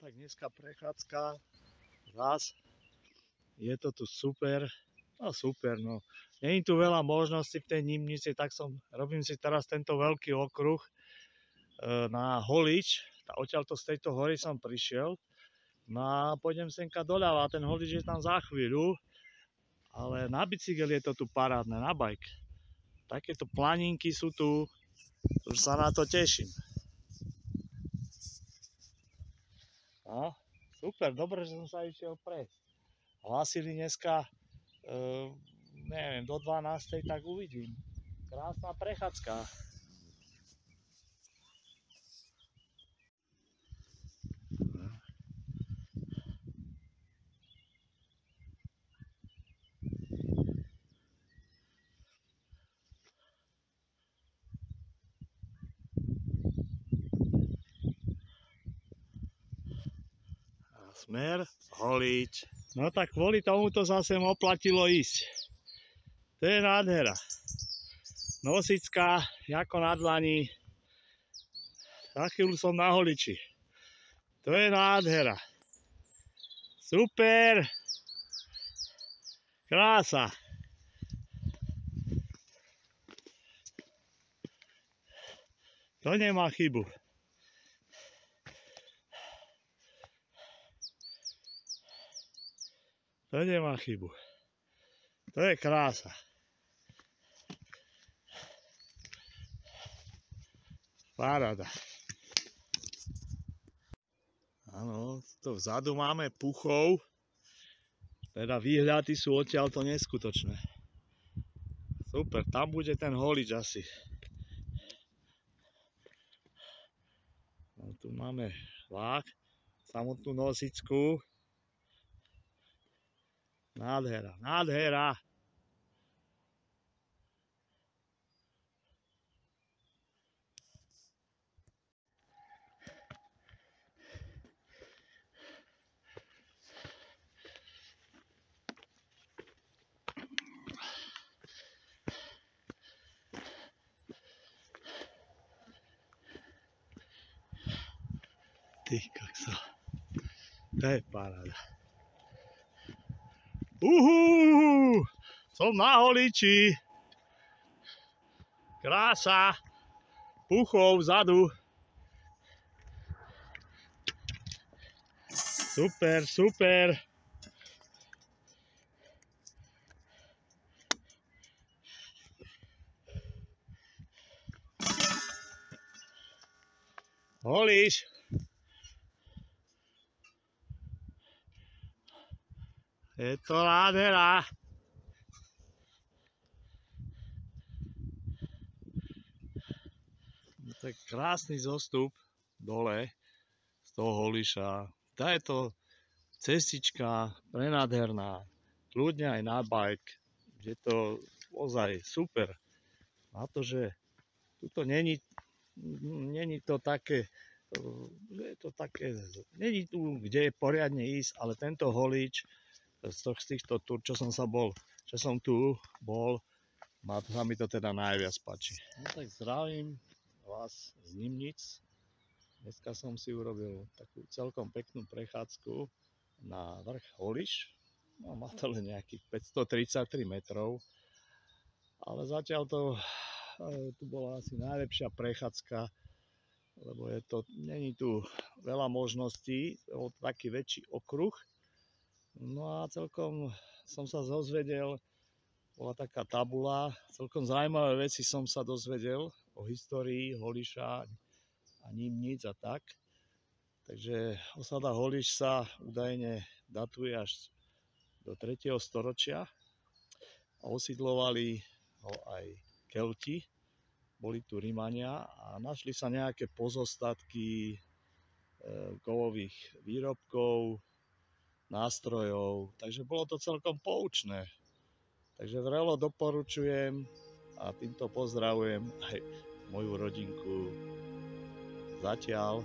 tak dneska prechádzka zás. Je to tu super. No super, no. Není tu veľa možností v tej Nimnici, tak robím si teraz tento veľký okruh na Holič. Odtiaľto z tejto hory som prišiel. No a pôjdem senka doľava, ten Holič je tam za chvíľu. Ale na bicykel je to tu parádne, na bike. Takéto planinky sú tu, už sa na to teším. No, super, dobre, že som sa išiel prejsť. Hlásili dneska, neviem, do 12. tak uvidím. Krásna prechádzka. Smer Holič. No tak kvôli tomuto zase mi oplatilo ísť. To je nádhera. Nosická, ako na dlani. Za chvíľu som na Holiči. To je nádhera. Super. Krása. To nemá chybu. To nemá chybu. To je krása. Paráda. Áno, to vzadu máme Puchov. Teda výhľady sú odtiaľto neskutočné. Super, tam bude ten Holič asi. No, tu máme vlák, samotnú Nosickú. Nádhera, nádhera. Ty kokso. To je paráda. Som na Holiči. Krása. Puchov vzadu. Super, super. Holič. Je to nádhera. To je krásny zostup dole z toho Holiša. Tá je to cestička prenádherná. Kľudne aj na bike. Je to ozaj super. Na to, že tuto není to také, není tu, kde je poriadne ísť, ale tento Holič z týchto túr, čo som tu bol, sa mi to teda najviac páči. No tak zdravím vás z Nimnic. Dneska som si urobil takú celkom peknú prechádzku na vrch Holiš. No, má to len nejakých 533 metrov, ale zatiaľ tu bola asi najlepšia prechádzka, lebo není tu veľa možností, taký väčší okruh. No a celkom som sa dozvedel, bola taká tabula, celkom zaujímavé veci som sa dozvedel o histórii Holiša a Nimnic a tak. Takže osada Holiš sa údajne datuje až do 3. storočia a osídlovali ho aj Kelti, boli tu Rimania a našli sa nejaké pozostatky kovových výrobkov, nástrojov, takže bolo to celkom poučné. Takže vrelo doporučujem a týmto pozdravujem aj moju rodinku zatiaľ.